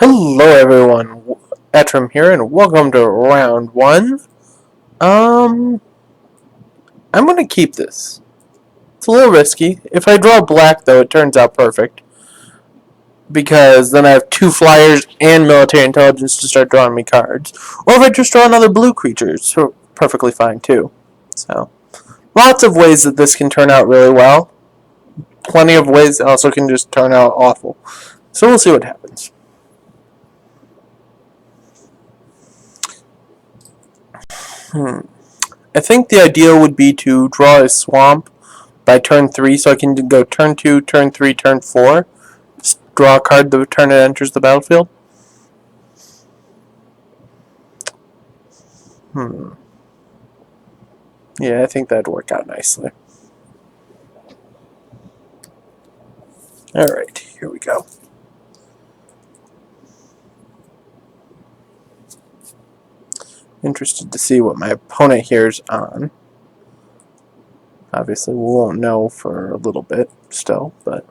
Hello everyone, Etrim here, and welcome to round one. I'm gonna keep this. It's a little risky. If I draw black, though, it turns out perfect. Because then I have two flyers and military intelligence to start drawing me cards. Or if I just draw another blue creature, it's perfectly fine too. So, lots of ways that this can turn out really well. Plenty of ways it also can just turn out awful. So we'll see what happens. I think the ideal would be to draw a swamp by turn 3, so I can go turn 2, turn 3, turn 4. Just draw a card the turn it enters the battlefield. Yeah, I think that'd work out nicely. Alright, here we go. Interested to see what my opponent here's on. Obviously, we won't know for a little bit still, but...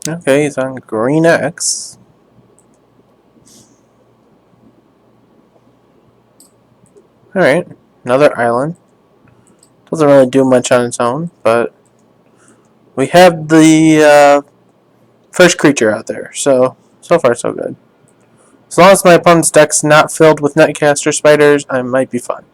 Okay, he's on green X. Alright, another island. Doesn't really do much on its own, but... we have the first creature out there, so far so good. As long as my opponent's deck's not filled with netcaster spiders, I might be fine.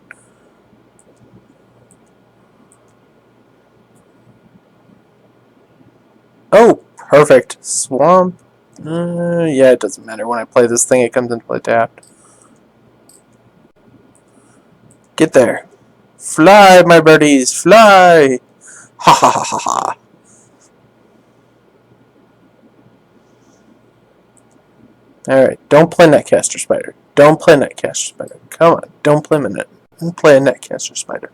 Oh, perfect. Swamp. Yeah, it doesn't matter. When I play this thing, it comes into play tapped. Get there. Fly, my birdies, fly! Ha ha ha ha ha. Alright, don't play netcaster spider. Don't play netcaster spider. Come on, don't play a Don't play a netcaster spider.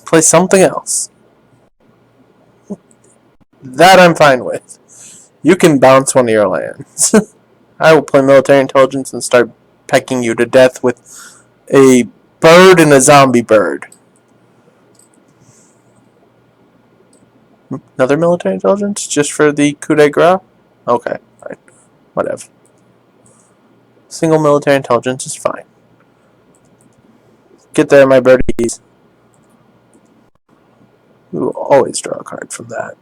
Play something else. That I'm fine with. You can bounce one of your lands. I will play military intelligence and start pecking you to death with a bird and a zombie bird. Another military intelligence? Just for the coup de grace? Okay, fine. Whatever. Single military intelligence is fine. Get there, my birdies. We will always draw a card from that.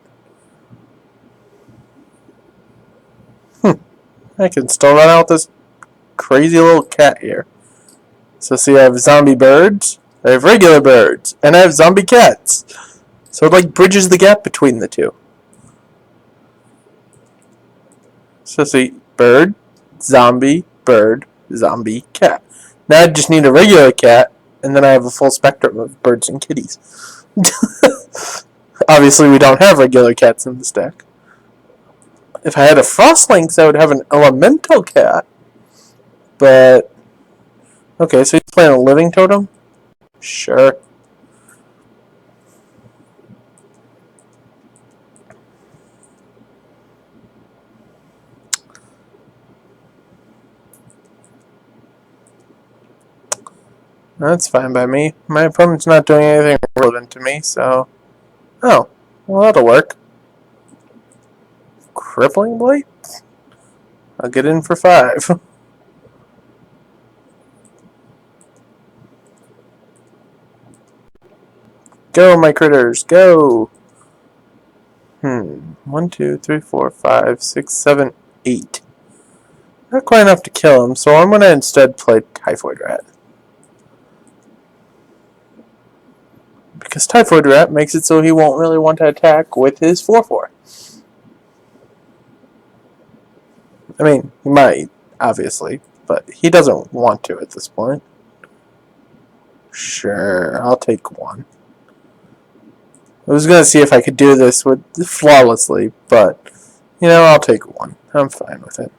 I can still run out this crazy little cat here. So see, I have zombie birds, I have regular birds, and I have zombie cats. So it like bridges the gap between the two. So see, bird, zombie, cat. Now I just need a regular cat, and then I have a full spectrum of birds and kitties. Obviously, we don't have regular cats in this deck. If I had a Frostlynx, I would have an elemental cat. But... okay, so he's playing a living totem? Sure. That's fine by me. My opponent's not doing anything relevant to me, so... oh, well that'll work. Crippling Blade? I'll get in for 5. Go, my critters, go! 1, 2, 3, 4, 5, 6, 7, 8. Not quite enough to kill him, so I'm going to instead play Typhoid Rat. Because Typhoid Rat makes it so he won't really want to attack with his 4/4. I mean, he might, obviously, but he doesn't want to at this point. Sure, I'll take 1. I was going to see if I could do this flawlessly, but, you know, I'll take 1. I'm fine with it.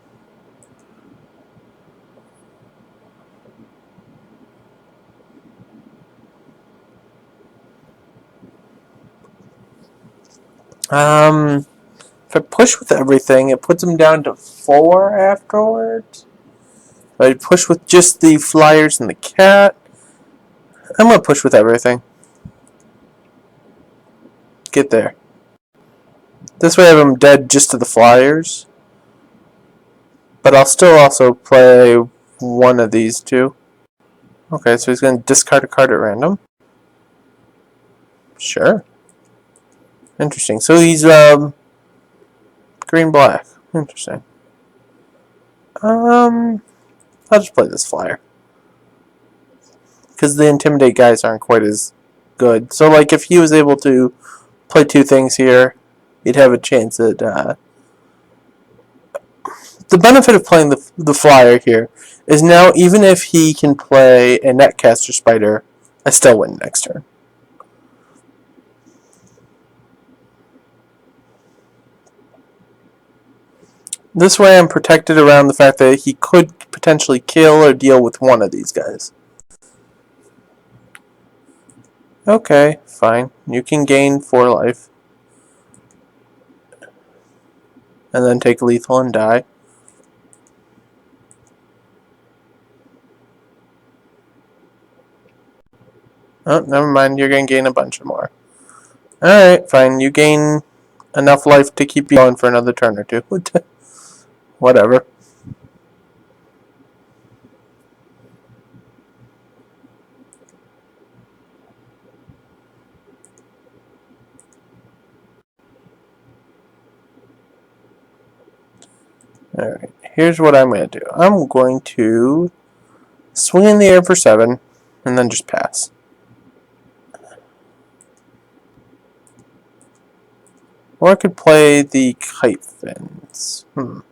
If I push with everything, it puts him down to 4 afterwards. If I push with just the flyers and the cat, I'm going to push with everything. get there. This way I have him dead just to the flyers. But I'll still also play one of these two. Okay, so he's going to discard a card at random. Sure. Interesting. So he's green-black. Interesting. I'll just play this flyer. Because the Intimidate guys aren't quite as good. So, like, if he was able to play two things here, he'd have a chance at... The benefit of playing the flyer here is now, even if he can play a Netcaster Spider, I still win next turn. This way I'm protected around the fact that he could potentially kill or deal with one of these guys. Okay, fine. You can gain 4 life. And then take lethal and die. Oh, never mind. You're going to gain a bunch more. Alright, fine. You gain enough life to keep you going for another turn or two. Whatever. Alright, here's what I'm going to do. I'm going to swing in the air for 7, and then just pass. Or I could play the kite fins. Do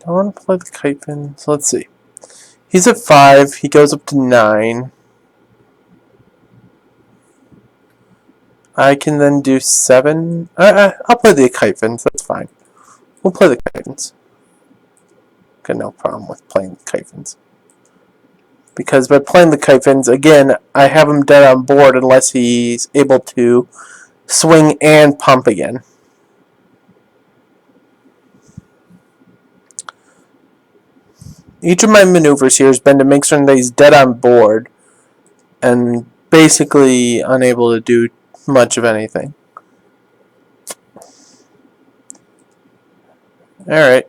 I want to play the kite fins? Let's see. He's at 5. He goes up to 9. I can then do 7. I'll play the kite fins. That's fine. We'll play the kite fins. Got no problem with playing the kite fins. Because by playing the kite fins, again, I have him dead on board unless he's able to swing and pump again. Each of my maneuvers here has been to make certain that he's dead on board and basically unable to do much of anything. Alright.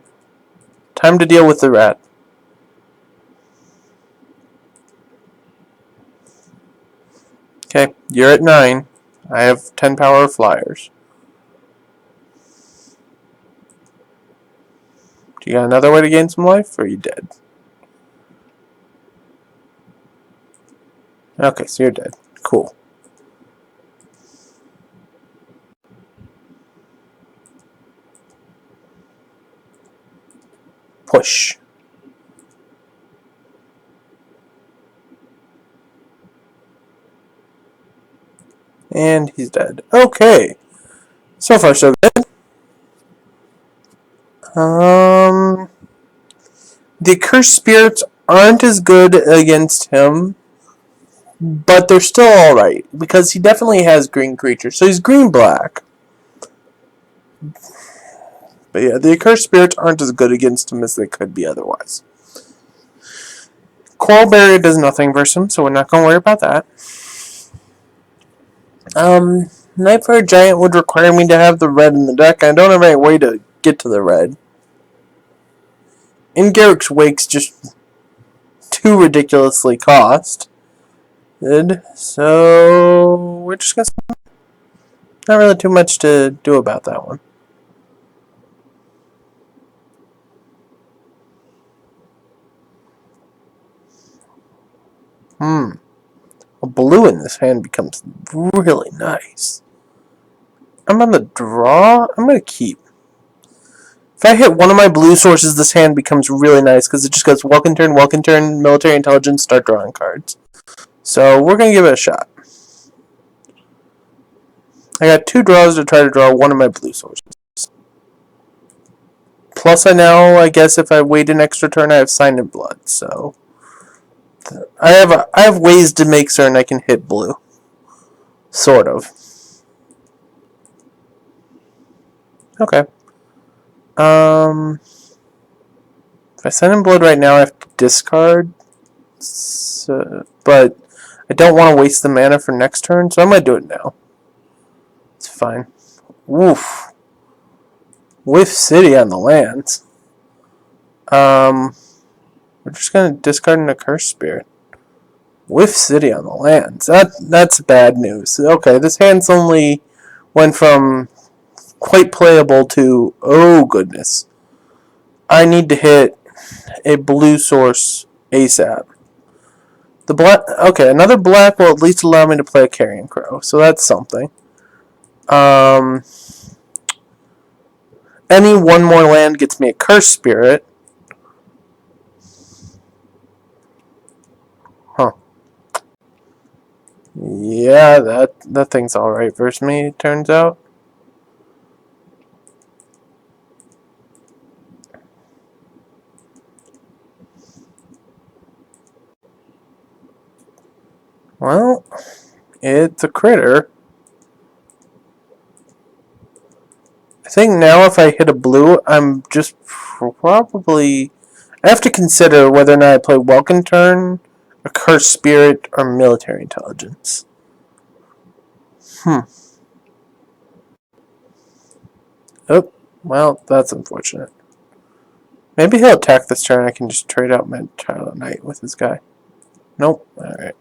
Time to deal with the rat. Okay, you're at 9. I have 10 power flyers. Do you got another way to gain some life, or are you dead? Okay, so you're dead. Cool. Push. And he's dead. Okay. So far, so good. The cursed spirits aren't as good against him, but they're still alright, because he definitely has green creatures. So he's green-black. But yeah, the accursed spirits aren't as good against him as they could be otherwise. Coral Barrier does nothing versus him, so we're not going to worry about that. Nightfire Giant would require me to have the red in the deck. I don't have any way to get to the red. And Garrick's Wake's just too ridiculously costed. So we're just going to... Not really too much to do about that one. A blue in this hand becomes really nice. I'm on the draw. I'm going to keep. If I hit one of my blue sources, this hand becomes really nice because it just goes welcome turn, military intelligence, start drawing cards. So we're going to give it a shot. I got 2 draws to try to draw one of my blue sources. Plus I guess if I wait an extra turn, I have Sign in Blood, so... I have ways to make certain I can hit blue. Sort of. Okay. If I send in blood right now, I have to discard. So, but I don't want to waste the mana for next turn, so I'm going to do it now. It's fine. Woof. With City on the lands. We're just gonna discard a Curse Spirit. With City on the lands. That's bad news. Okay, this hand's only went from quite playable to, oh goodness. I need to hit a blue source ASAP. The black, okay, another black will at least allow me to play a Carrion Crow, so that's something. Any one more land gets me a Curse Spirit. Huh. Yeah, that thing's alright versus me, it turns out. Well, it's a critter. I think now if I hit a blue, I'm just probably... I have to consider whether or not I play Welcome Turn, a Curse Spirit, or Military Intelligence. Oh, well, that's unfortunate. Maybe he'll attack this turn. I can just trade out my Child of Night with this guy. Nope. Alright.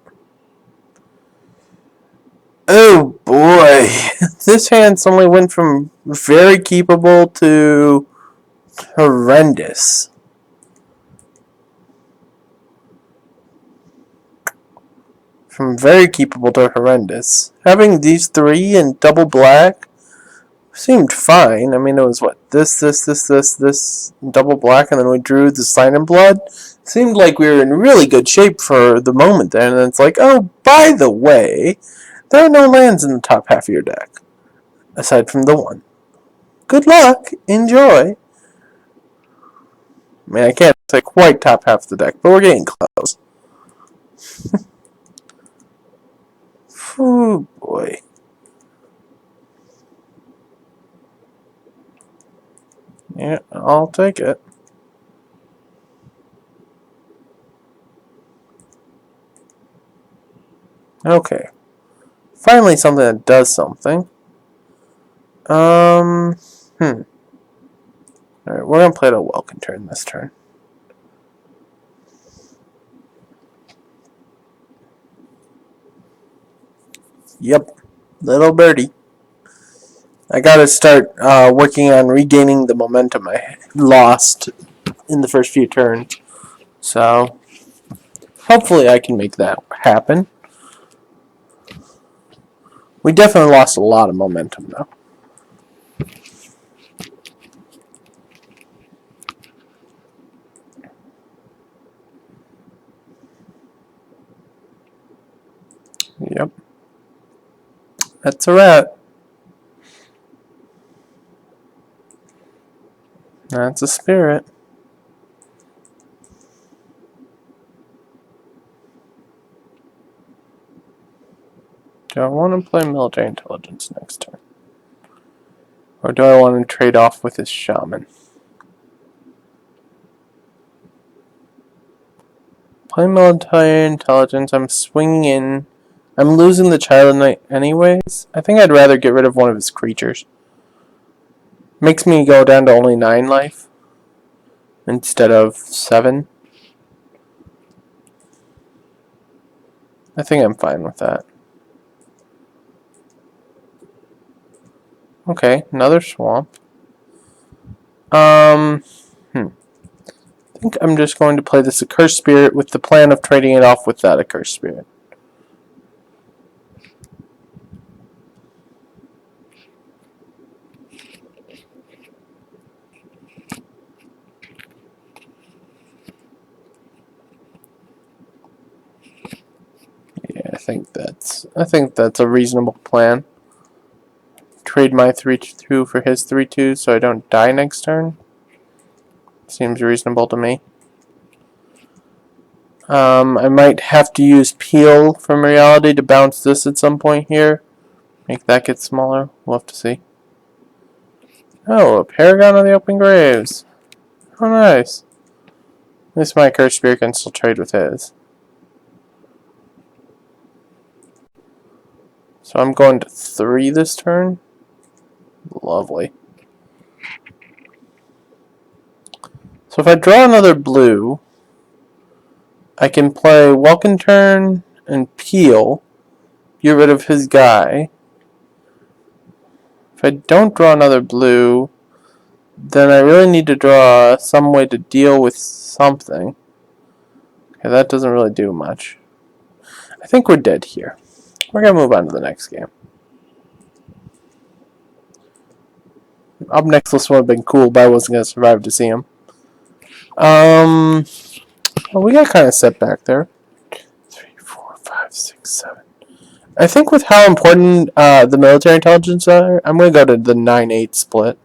Oh boy. This hand suddenly went from very keepable to horrendous. From very keepable to horrendous. Having these three in double black seemed fine. I mean, it was what? This, double black, and then we drew the Sign in Blood. Seemed like we were in really good shape for the moment there, and then it's like, oh, by the way, there are no lands in the top half of your deck. Aside from the one. Good luck! Enjoy! I mean, I can't say quite top half of the deck, but we're getting close. Oh boy. Yeah, I'll take it. Okay. Finally something that does something. Alright, we're gonna play the Welcome Turn this turn. Yep. Little birdie. I gotta start working on regaining the momentum I lost in the first few turns. So, hopefully I can make that happen. We definitely lost a lot of momentum, though. Yep. That's a rat. That's a spirit. Do I want to play Military Intelligence next turn? Or do I want to trade off with his Shaman? Play Military Intelligence. I'm swinging in. I'm losing the Child Knight anyways. I think I'd rather get rid of one of his creatures. Makes me go down to only 9 life instead of 7. I think I'm fine with that. Okay, another swamp. I think I'm just going to play this Accursed Spirit with the plan of trading it off with that Accursed Spirit. Yeah, I think that's a reasonable plan. Trade my 3/2 for his 3/2 so I don't die next turn. Seems reasonable to me. I might have to use Peel from Reality to bounce this at some point here. Make that get smaller. We'll have to see. Oh, a Paragon of the Open Graves. Oh, nice. At least my Cursed Spirit can still trade with his. So I'm going to 3 this turn. Lovely. So if I draw another blue, I can play Welcome Turn and Peel, get rid of his guy. If I don't draw another blue, then I really need to draw some way to deal with something. Okay, that doesn't really do much. I think we're dead here. We're going to move on to the next game. Up next, this would have been cool, but I wasn't going to survive to see him. Well, we got kind of set back there. 3, 4, 5, 6, 7. I think with how important the military intelligence are, I'm going to go to the 9-8 split.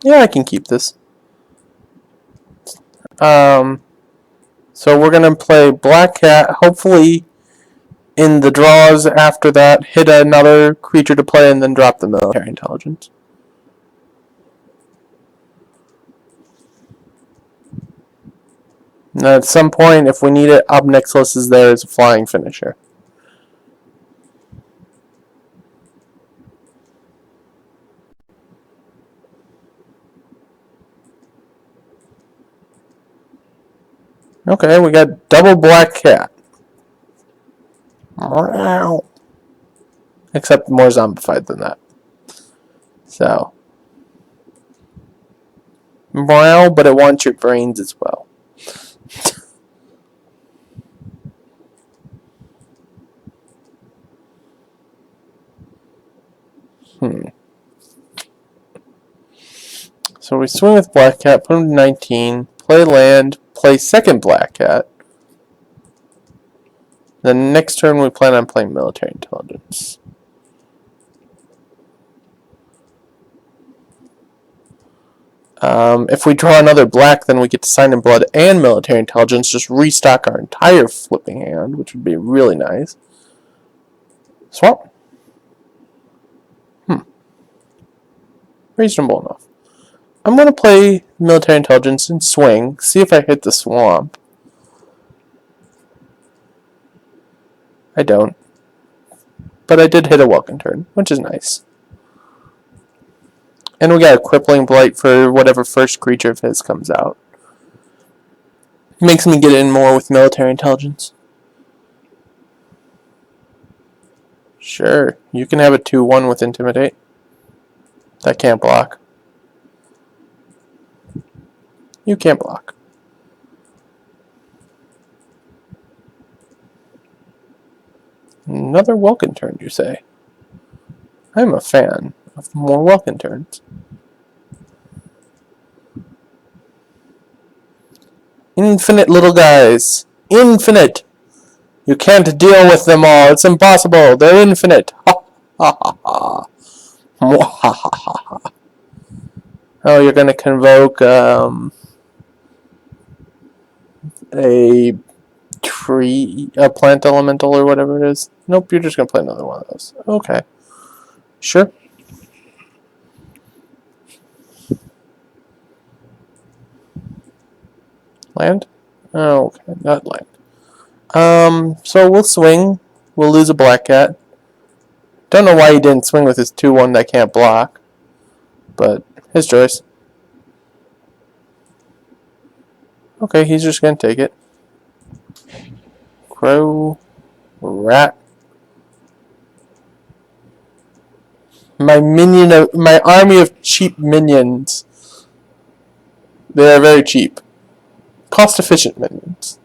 Yeah, I can keep this. So we're going to play Black Cat. Hopefully, in the draws after that, hit another creature to play and then drop the military intelligence. And at some point, if we need it, Obnixilus is there as a flying finisher. Okay, we got double Black Cat. Except more zombified than that. So. But it wants your brains as well. So we swing with Black Cat, put him to 19, play land, play second Black Cat. Then next turn we plan on playing military intelligence. If we draw another black, then we get to Sign in Blood and military intelligence, just restock our entire flipping hand, which would be really nice. Swamp. Reasonable enough. I'm going to play military intelligence and swing, see if I hit the swamp. I don't. But I did hit a Welcome Turn, which is nice. And we got a Crippling Blight for whatever first creature of his comes out. Makes me get in more with military intelligence. Sure, you can have a 2-1 with Intimidate. That can't block. You can't block. Another Welcome Turn, you say? I'm a fan of more Welcome Turns. Infinite little guys. Infinite! You can't deal with them all. It's impossible. They're infinite. Ha ha ha ha. Ha ha ha ha. Oh, you're gonna convoke a plant elemental or whatever it is. Nope, you're just gonna play another one of those. Okay. Sure. Land? Oh, okay, not land. So we'll swing. We'll lose a Black Cat. Don't know why he didn't swing with his 2-1 that can't block. But his choice. Okay, he's just gonna take it. Crow. Rat. My army of cheap minions. They are very cheap. Cost-efficient minions.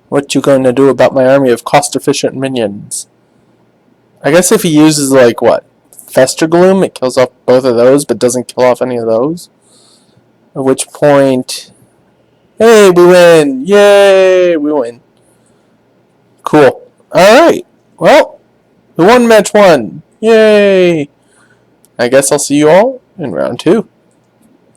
What you gonna do about my army of cost-efficient minions? I guess if he uses, like, what? Fester Gloom, it kills off both of those, but doesn't kill off any of those. At which point... Hey, we win! Yay! We win. Cool. Alright. Well, we won match 1. Yay! I guess I'll see you all in round 2.